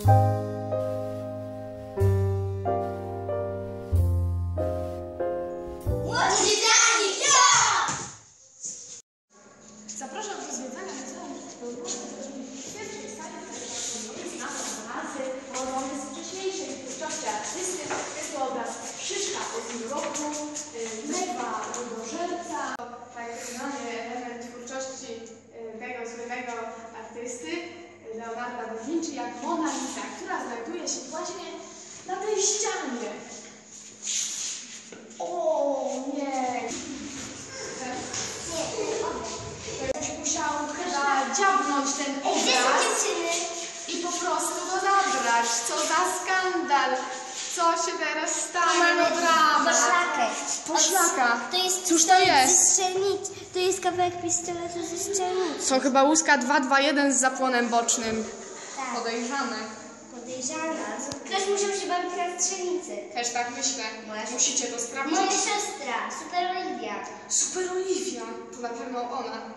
Zapraszam do zwiedzania Muzeum pierwszej sali obrazy pochodzone z wcześniejszej twórczości artysty. Jest to obraz Szyszka z roku, lewa lodożerca. Tak znany element twórczości tego słynnego artysty Leonarda da Vinci jak Mona Lisa, która znajduje się właśnie na tej ścianie. O nie! Musiał chyba dziabnąć ten obraz i po prostu go zabrać. Co za skandal! Co się teraz stanie? No drama. Poszlaka. To jest Cóż to jest? ze strzelnicy. To jest kawałek pistoletu ze strzelnicy. Są chyba łuska 221 z zapłonem bocznym. Tak. Podejrzane. Podejrzana. Ktoś musiał się bawić na strzelnicy. Też tak myślę. Musicie to sprawdzić. Moja siostra, Super Oliwia. Super Oliwia. To na pewno ona.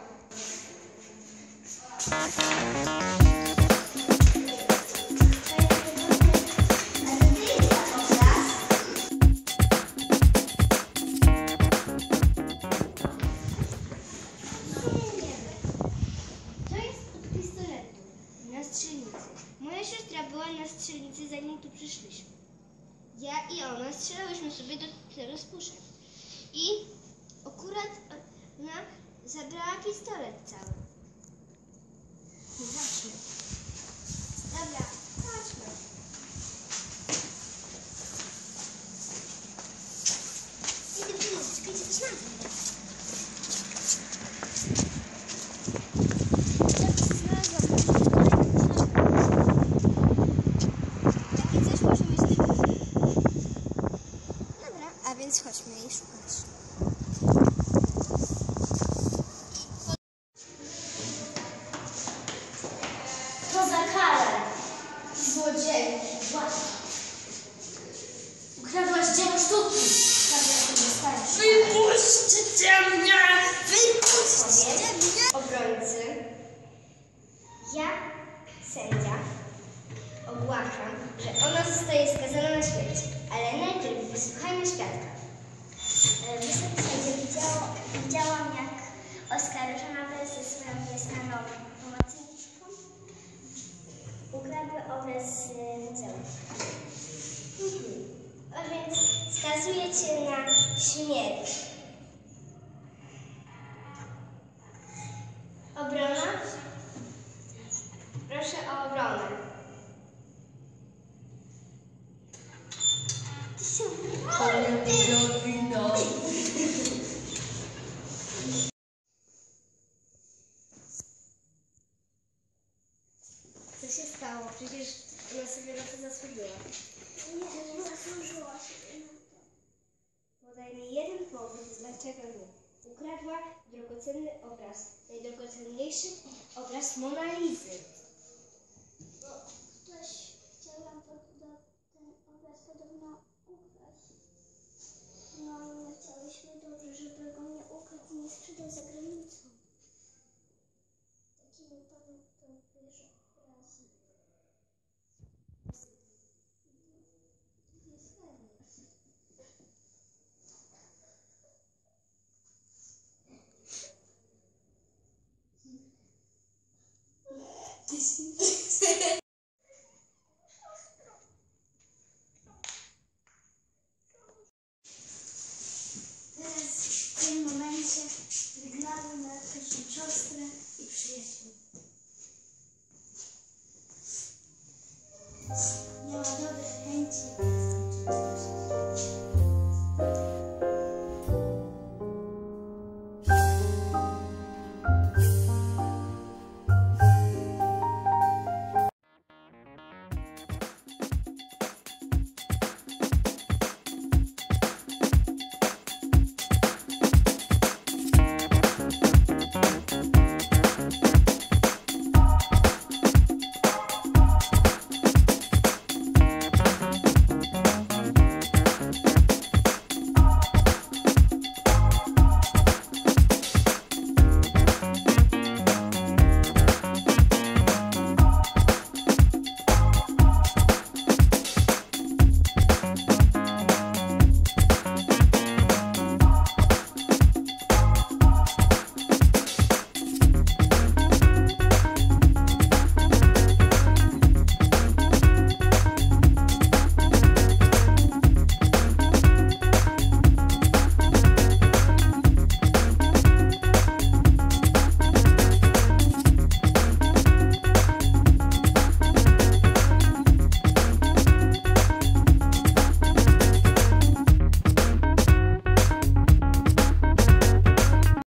Moja siostra była na strzelnicy, zanim tu przyszliśmy. Ja i ona strzelałyśmy sobie do rozpuszek. I akurat ona zabrała pistolet cały. Zobaczmy. Dobra, chodźmy. Idę, czekajcie, też na to. Więc chodźmy i szukać. To za karę, złodzieju, ukradłaś dzieło sztuki. Wypuśćcie mnie! Wypuśćcie mnie! Obrońcy, ja, sędzia, ogłaszam, że ona zostaje skazana na śmierć, ale najpierw wysłuchajmy świadka. Wysoki sędzio, widziałam, jak oskarżona wraz ze swoją nieznaną pomocniczką ukradły obraz z muzeum. A więc skazuję cię na śmierć. Obrona? Proszę o obronę. Co się stało? Przecież ona sobie na to zasłużyła. Nie zasłużyła sobie na to. Podaj mi jeden powód, dlaczego nie. Ukradła drogocenny obraz. Najdrogocenniejszy obraz Mona Lisy. Bo ktoś chciał nam ten obraz podobno ukraść. No i my chciałyśmy dobrze, żeby go nie ukradł i nie sprzedał za granicą. Takimi panu to bierze razy. Jest fajnie. Teraz w tym momencie wygnamy na naszą siostrę i przyjaciół. Miała dobre chęci.